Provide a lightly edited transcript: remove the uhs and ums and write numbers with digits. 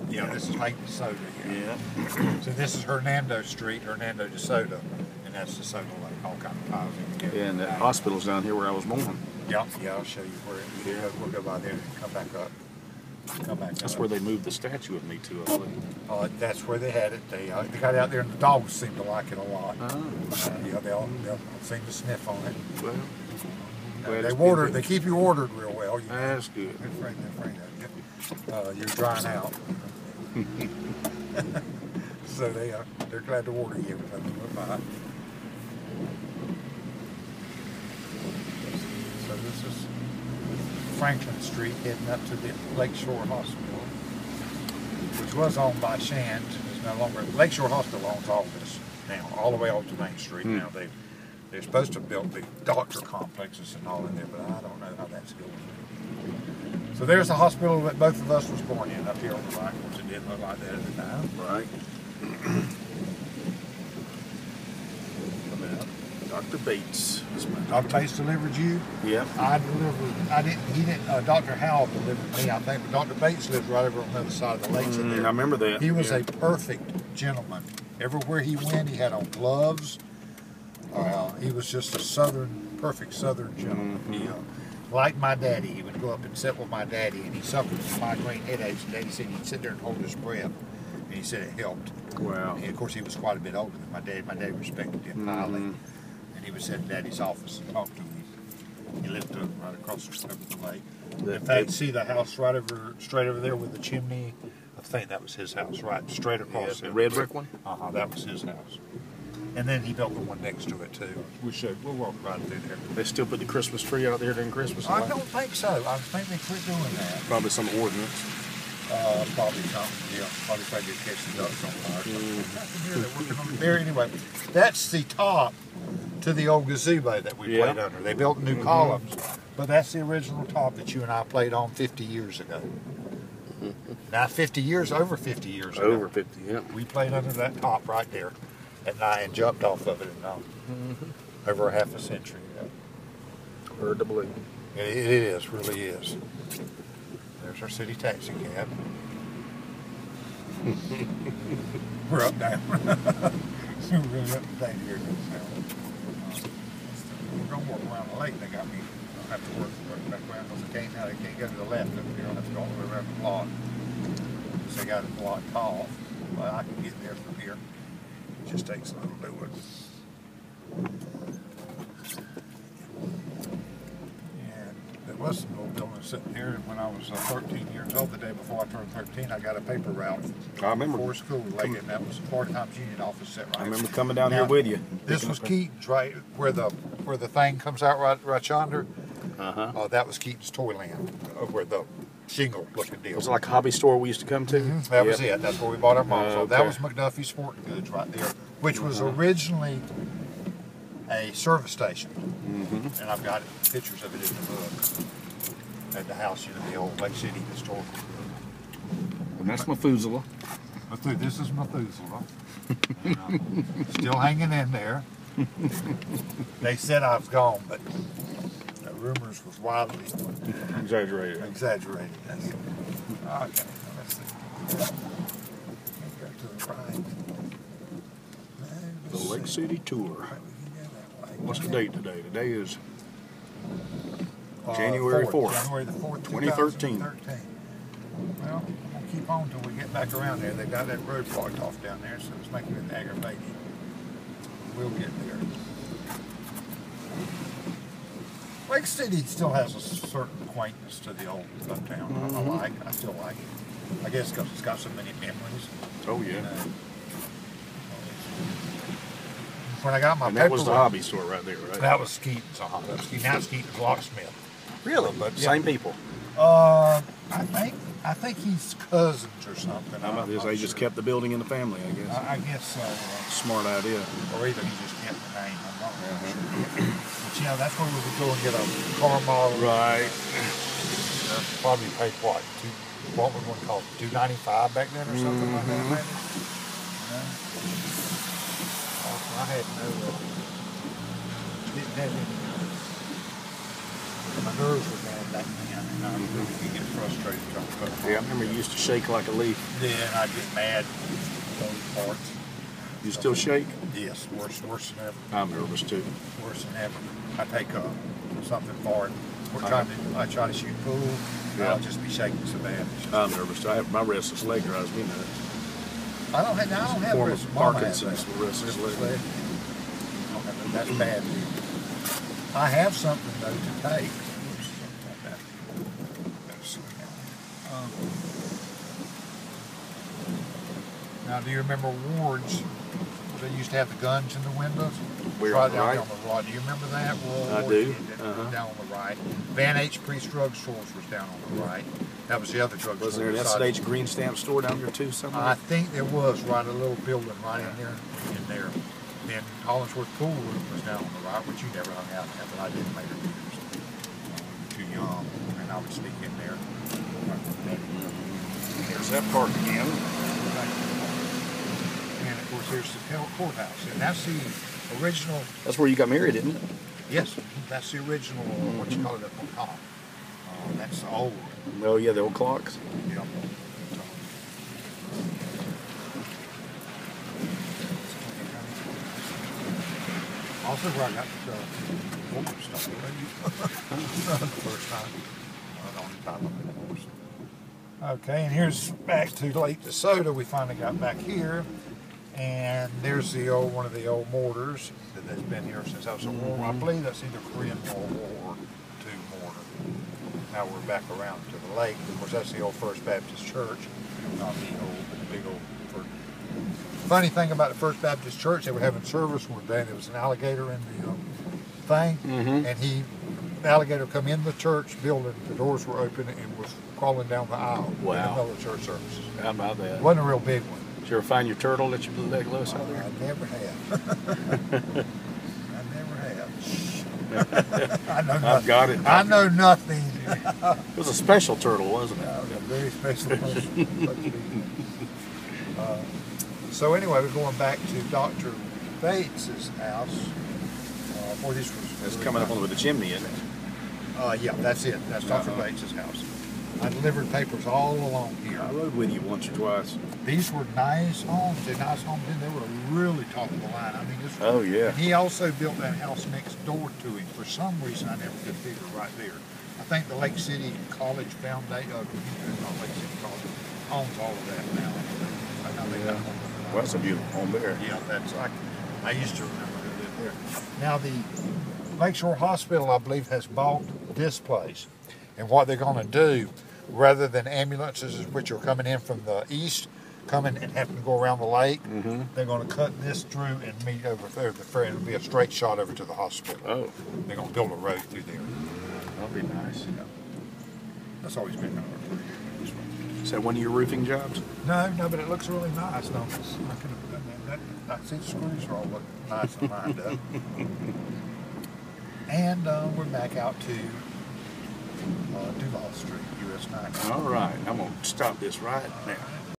Yeah, this is Lake DeSoto here. Yeah. So this is Hernando Street, Hernando DeSoto, and that's DeSoto Lake, all kind of ties in together. Yeah, and the hospital's down here where I was born. Yeah, I'll show you where it is. We'll go by there and come back up. That's where they moved the statue of me to, I believe. That's where they had it. They got out there, and the dogs seem to like it a lot. Yeah, they'll seem to sniff on it. Well, They ordered. They keep you ordered real well. That's good. They're afraid of you. You're drying out. So they're glad to order you. So this is Franklin Street heading up to the Lakeshore Hospital, which was owned by Shands and is no longer. Lakeshore Hospital owns all this now, all the way over to Main Street. Now they're supposed to build big doctor complexes and all in there, but I don't know how that's going. So there's the hospital that both of us was born in up here on the right, which it didn't look like that at the time. Right. Dr. Bates. Dr. Bates delivered you? Yep. Dr. Howell delivered me, I think, but Dr. Bates lived right over on the other side of the lakes in there. I remember that. He was a perfect gentleman. Everywhere he went, he had on gloves. He was just a perfect southern gentleman. He, like my daddy, he would go up and sit with my daddy, and he suffered from migraine headaches. And Daddy said he'd sit there and hold his breath, and he said it helped. Wow. And of course, he was quite a bit older than my dad. My dad respected him highly, and he would sit in Daddy's office and talk to him. He lived right across the lake. In fact, see the house straight over there with the chimney. I think that was his house, right straight across. The red brick one. That was his house. And then he built the one next to it too. We'll walk right through there. They still put the Christmas tree out there during Christmas? I don't think so. I think they quit doing that. Probably some ordinance. Probably something. Yeah, probably trying to catch the ducks on fire. They're working on it there anyway. That's the top to the old gazebo that we played under. They built new columns, but that's the original top that you and I played on 50 years ago. Now 50 years, over 50 years ago. Over 50, yeah. We played under that top right there at night and jumped off of it over a half a century ago. Hard to believe. It is, really is. There's our city taxi cab. We're up down. We're really up and down here. We're going to work around the lake. They got me. I don't have to work back around because they can't go to the left up here. I'll have to go all the way around the block. So they got it blocked off. But I can get there from here. It just takes a little doing. There was some old buildings sitting here, and when I was 13 years old, the day before I turned 13, I got a paper route before school, and that was the Florida Times Union office set right. I remember coming down here with you. This was Keaton's, right where the thing comes out right yonder. That was Keaton's Toyland, where the shingle-looking deal. Was it like a hobby store we used to come to? That was it. That's where we bought our moms. So that was McDuffie's Sporting Goods right there, which was originally a service station. And I've got pictures of it in the book at the house, the old Lake City Historical. And that's Methuselah. This is Methuselah. Still hanging in there. They said I was gone, but the rumors was wildly Exaggerated. Okay, let's see. Go to the right. The Lake City Tour. What's the date today? Today is January 4th. January the 4th, 2013. Well, I'm going to keep on until we get back around there. They've got that road blocked off down there, so it's making it aggravating. We'll get there. Lake City still has a certain quaintness to the old uptown. I still like it. I guess because it's got so many memories. Oh, yeah. When I got my that was the hobby store right there, right? That was Keaton's. Now it's Keaton's Locksmith. Really? But same people. I think he's cousins or something. How about this? They just kept the building in the family, I guess. I guess so. Smart idea. Or even he just kept the name. I'm not really sure. But that's where we would go and get a car model. Right. Probably paid what would one call it? $2.95 back then or something like that, maybe? I had no, didn't have any My nerves were bad back then, and I really could get frustrated trying to cut them Yeah, I off. remember you used to shake like a leaf. Yeah, and I'd get mad at those parts. You still shake? Yes, worse than ever. I'm nervous too. Worse than ever. I take something for it. I try to shoot pool, and Yeah. I'll just be shaking so bad. I'm nervous too. My restless leg drives me nuts. I don't have Form restless of Mama has Parkinson's that. restless leg. That's bad. I have something though to take. Now, do you remember Ward's? They used to have the guns in the windows. We're on the down right. on the right. Do you remember that? World I War do. II, Uh-huh. Down on the right. Van H. Priest Drug Stores was down on the right. That was the other drug store. Was there that beside stage green stamp store down there too somewhere? I think there was right a little building right in there. Then Hollingsworth Pool Room was down on the right, which you never hung out in, but I didn't later years. Too young, and I would sneak in there. There's that park again. And of course, there's the courthouse, and that's the original. That's where you got married, isn't it? Yes, that's the original. What you call it up on top? That's the old. Oh yeah, the old clocks. Yeah. Also, where I got the horse stuff the first time. The only time I've been a horse. Okay, and here's back to Lake DeSoto. We finally got back here, and there's the one of the old mortars that's been here since I was a war. I believe that's either Korean War or II mortar. Now we're back around to the lake. Of course, that's the old First Baptist Church, not the big old. Funny thing about the First Baptist Church, they were having service one day, and there was an alligator in the thing, and the alligator come in the church building, the doors were open, and was crawling down the aisle in the Wow. middle of church services. How about that? It wasn't a real big one. Did you ever find your turtle that you let loose out there? I never have. I never have. I know nothing. I've got it. I know nothing. It was a special turtle, wasn't it? A very special person. So anyway, we're going back to Dr. Bates's house. Boy, this was It's really coming up nice. on with the chimney, isn't it? Yeah, that's it. That's Dr. Bates's house. I delivered papers all along here. I rode with you once or twice. These were nice homes. They're nice homes, and they were really top of the line. I mean, this. Oh, yeah. And he also built that house next door to him. For some reason, I never could figure right there. I think the Lake City College Foundation, not Lake City College, owns all of that now. I know they got home. Well, that's a beautiful home there. Yeah, that's I used to remember to live there. Now the Lakeshore Hospital, I believe, has bought this place, and what they're going to do, rather than ambulances which are coming in from the east, coming and having to go around the lake, they're going to cut this through and meet over there. It'll be a straight shot over to the hospital. Oh, They're going to build a road through there. that'll be nice. Yeah. That's always been kind of Is that one of your roofing jobs? No, but it looks really nice. No, I could have done that. I see the screws are all look nice and lined up. And we're back out to Duval Street, US 9. All right, I'm going to stop this right now.